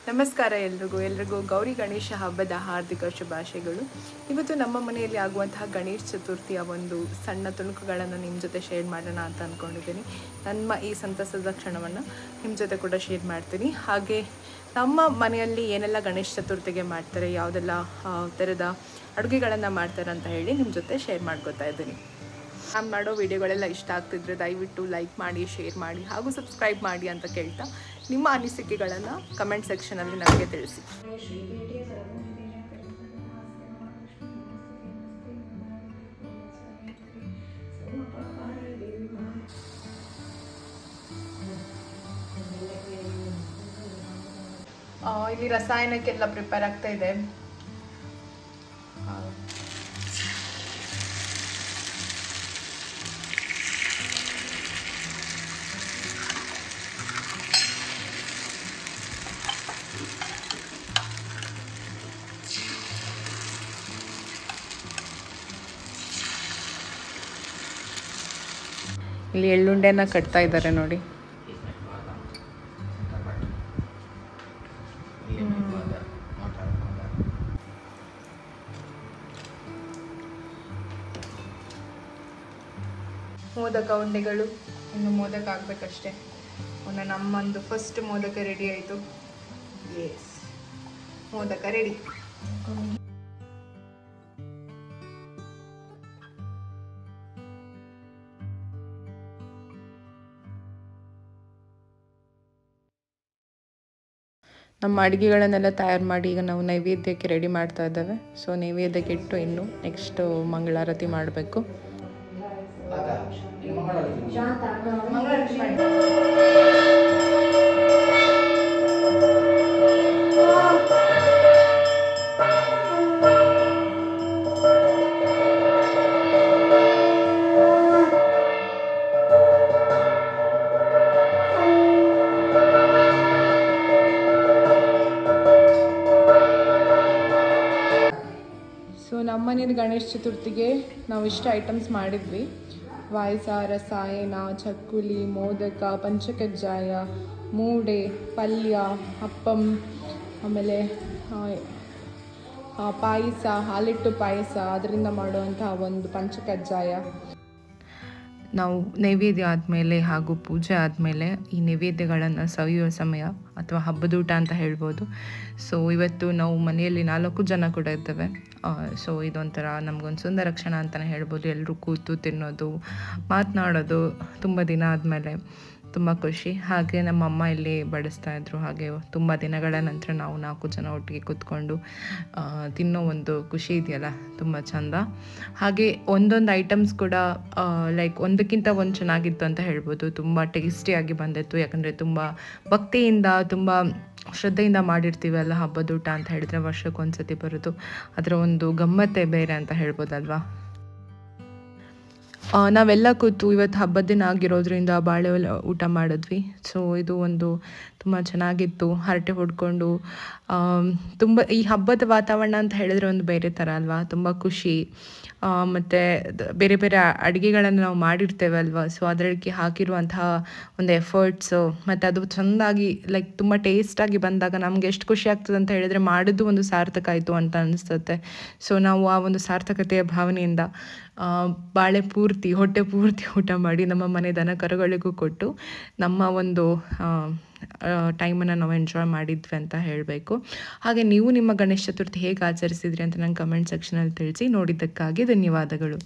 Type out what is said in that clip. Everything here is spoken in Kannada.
ನಮಸ್ಕಾರ ಎಲ್ರಿಗೂ ಗೌರಿ ಗಣೇಶ ಹಬ್ಬದ ಹಾರ್ದಿಕ ಶುಭಾಶಯಗಳು. ಇವತ್ತು ನಮ್ಮ ಮನೆಯಲ್ಲಿ ಆಗುವಂತಹ ಗಣೇಶ ಚತುರ್ಥಿಯ ಒಂದು ಸಣ್ಣ ತುಣುಕುಗಳನ್ನು ನಿಮ್ಮ ಜೊತೆ ಶೇರ್ ಮಾಡೋಣ ಅಂತ ಅಂದ್ಕೊಂಡಿದ್ದೀನಿ. ನಮ್ಮ ಈ ಸಂತಸದ ಕ್ಷಣವನ್ನು ನಿಮ್ಮ ಜೊತೆ ಕೂಡ ಶೇರ್ ಮಾಡ್ತೀನಿ. ಹಾಗೆ ನಮ್ಮ ಮನೆಯಲ್ಲಿ ಏನೆಲ್ಲ ಗಣೇಶ ಚತುರ್ಥಿಗೆ ಮಾಡ್ತಾರೆ, ಯಾವುದೆಲ್ಲ ಥರದ ಅಡುಗೆಗಳನ್ನು ಮಾಡ್ತಾರೆ ಅಂತ ಹೇಳಿ ನಿಮ್ಮ ಜೊತೆ ಶೇರ್ ಮಾಡ್ಕೊತಾ ಇದ್ದೀನಿ. ನಾನು ಮಾಡೋ ವಿಡಿಯೋಗಳೆಲ್ಲ ಇಷ್ಟ ಆಗ್ತಿದ್ರೆ ದಯವಿಟ್ಟು ಲೈಕ್ ಮಾಡಿ, ಶೇರ್ ಮಾಡಿ ಹಾಗೂ ಸಬ್ಸ್ಕ್ರೈಬ್ ಮಾಡಿ ಅಂತ ಕೇಳ್ತಾ ನಿಮ್ಮ ಅನಿಸಿಕೆಗಳನ್ನು ಕಮೆಂಟ್ ಸೆಕ್ಷನಲ್ಲಿ ನನಗೆ ತಿಳಿಸಿ. ಇಲ್ಲಿ ರಸಾಯನಕ್ಕೆಲ್ಲ ಪ್ರಿಪೇರ್ ಆಗ್ತಾ ಇದೆ. ಇಲ್ಲಿ ಎಳ್ಳುಂಡೆನ ಕಟ್ತಾ ಇದ್ದಾರೆ ನೋಡಿ. ಮೋದಕ ಉಂಡೆಗಳು ಇನ್ನು ಮೋದಕ ಆಗ್ಬೇಕಷ್ಟೇ. ನಮ್ಮೊಂದು ಫಸ್ಟ್ ಮೋದಕ ರೆಡಿ ಆಯಿತು. Yes, modak ready. ನಮ್ಮ ಅಡುಗೆಗಳನ್ನೆಲ್ಲ ತಯಾರು ಮಾಡಿ ಈಗ ನಾವು ನೈವೇದ್ಯಕ್ಕೆ ರೆಡಿ ಮಾಡ್ತಾ ಇದ್ದೇವೆ. ಸೊ ನೈವೇದ್ಯಕ್ಕೆ ಇಟ್ಟು ಇನ್ನು ನೆಕ್ಸ್ಟ್ ಮಂಗಳಾರತಿ ಮಾಡಬೇಕು. ನಮ್ಮನೇಲಿ ಗಣೇಶ ಚತುರ್ಥಿಗೆ ನಾವು ಇಷ್ಟು ಐಟಮ್ಸ್ ಮಾಡಿದ್ವಿ. ಪಾಯಸ, ರಸಾಯನ, ಚಕ್ಕುಲಿ, ಮೋದಕ, ಪಂಚಕಜ್ಜಾಯ, ಮೂಡೆ, ಪಲ್ಯ, ಅಪ್ಪಂ, ಆಮೇಲೆ ಪಾಯಸ, ಹಾಲಿಟ್ಟು ಪಾಯಸ, ಅದರಿಂದ ಮಾಡುವಂತಹ ಒಂದು ಪಂಚಕಜ್ಜಾಯ. ನಾವು ನೈವೇದ್ಯ ಆದಮೇಲೆ ಹಾಗೂ ಪೂಜೆ ಆದಮೇಲೆ ಈ ನೈವೇದ್ಯಗಳನ್ನು ಸವಿಯುವ ಸಮಯ ಅಥವಾ ಹಬ್ಬದೂಟ ಅಂತ ಹೇಳ್ಬೋದು. ಸೊ ಇವತ್ತು ನಾವು ಮನೆಯಲ್ಲಿ 4 ಜನ ಕೂಡ ಇದ್ದೇವೆ. ಸೊ ಇದೊಂಥರ ನಮಗೊಂದು ಸುಂದರ ಕ್ಷಣ ಅಂತಲೇ ಹೇಳ್ಬೋದು. ಎಲ್ಲರೂ ಕೂತು ತಿನ್ನೋದು, ಮಾತನಾಡೋದು, ತುಂಬ ದಿನ ಆದಮೇಲೆ ತುಂಬ ಖುಷಿ. ಹಾಗೆ ನಮ್ಮ ಅಮ್ಮ ಇಲ್ಲಿ ಬಡಿಸ್ತಾಯಿದ್ರು. ಹಾಗೆ ತುಂಬ ದಿನಗಳ ನಂತರ ನಾವು 4 ಜನ ಒಟ್ಟಿಗೆ ಕೂತ್ಕೊಂಡು ತಿನ್ನೋ ಒಂದು ಖುಷಿ ಇದೆಯಲ್ಲ, ತುಂಬ ಚೆಂದ. ಹಾಗೆ ಒಂದೊಂದು ಐಟಮ್ಸ್ ಕೂಡ ಲೈಕ್ ಒಂದಕ್ಕಿಂತ ಒಂದು ಚೆನ್ನಾಗಿತ್ತು ಅಂತ ಹೇಳ್ಬೋದು. ತುಂಬ ಟೇಸ್ಟಿಯಾಗಿ ಬಂದಿತ್ತು. ಯಾಕಂದರೆ ತುಂಬ ಭಕ್ತಿಯಿಂದ, ತುಂಬ ಶ್ರದ್ಧೆಯಿಂದ ಮಾಡಿರ್ತೀವಲ್ಲ ಹಬ್ಬದೂಟ ಅಂತ ಹೇಳಿದರೆ, ವರ್ಷಕ್ಕೊಂದ್ಸತಿ ಬರೋದು. ಅದರ ಒಂದು ಗಮ್ಮತ್ತೇ ಬೇರೆ ಅಂತ ಹೇಳ್ಬೋದಲ್ವಾ. ನಾವೆಲ್ಲ ಕೂತು ಇವತ್ತು ಹಬ್ಬದ ದಿನ ಆಗಿರೋದ್ರಿಂದ ಬಾಳೆ ಊಟ ಮಾಡಿದ್ವಿ. ಸೊ ಇದು ಒಂದು ತುಂಬ ಚೆನ್ನಾಗಿತ್ತು. ಹರಟೆ ಹೊಡ್ಕೊಂಡು ತುಂಬ ಈ ಹಬ್ಬದ ವಾತಾವರಣ ಅಂತ ಹೇಳಿದ್ರೆ ಒಂದು ಬೇರೆ ಥರ ಅಲ್ವಾ, ತುಂಬ ಖುಷಿ. ಮತ್ತು ಬೇರೆ ಬೇರೆ ಅಡುಗೆಗಳನ್ನು ನಾವು ಮಾಡಿರ್ತೇವೆ ಅಲ್ವಾ. ಸೊ ಅದಕ್ಕೆ ಹಾಕಿರುವಂತಹ ಒಂದು ಎಫರ್ಟ್ಸು ಮತ್ತು ಅದು ಚೆಂದಾಗಿ ಲೈಕ್ ತುಂಬ ಟೇಸ್ಟಾಗಿ ಬಂದಾಗ ನಮಗೆ ಎಷ್ಟು ಖುಷಿ ಆಗ್ತದೆ ಅಂತ ಹೇಳಿದರೆ, ಮಾಡಿದ್ದು ಒಂದು ಸಾರ್ಥಕ ಆಯಿತು ಅಂತ ಅನಿಸುತ್ತೆ. ಸೊ ನಾವು ಆ ಒಂದು ಸಾರ್ಥಕತೆಯ ಭಾವನೆಯಿಂದ ಹೊಟ್ಟೆ ಪೂರ್ತಿ ಊಟ ಮಾಡಿ ನಮ್ಮ ಮನೆ ದನ ಕರುಗಳಿಗೂ ಕೊಟ್ಟು ನಮ್ಮ ಒಂದು ಟೈಮನ್ನು ನಾವು ಎಂಜಾಯ್ ಮಾಡಿದ್ವಿ ಅಂತ ಹೇಳಬೇಕು. ಹಾಗೆ ನೀವು ನಿಮ್ಮ ಗಣೇಶ ಚತುರ್ಥಿ ಹೇಗೆ ಆಚರಿಸಿದ್ರಿ ಅಂತ ನಂಗೆ ಕಮೆಂಟ್ ಸೆಕ್ಷನಲ್ಲಿ ತಿಳಿಸಿ. ನೋಡಿದ್ದಕ್ಕಾಗಿ ಧನ್ಯವಾದಗಳು.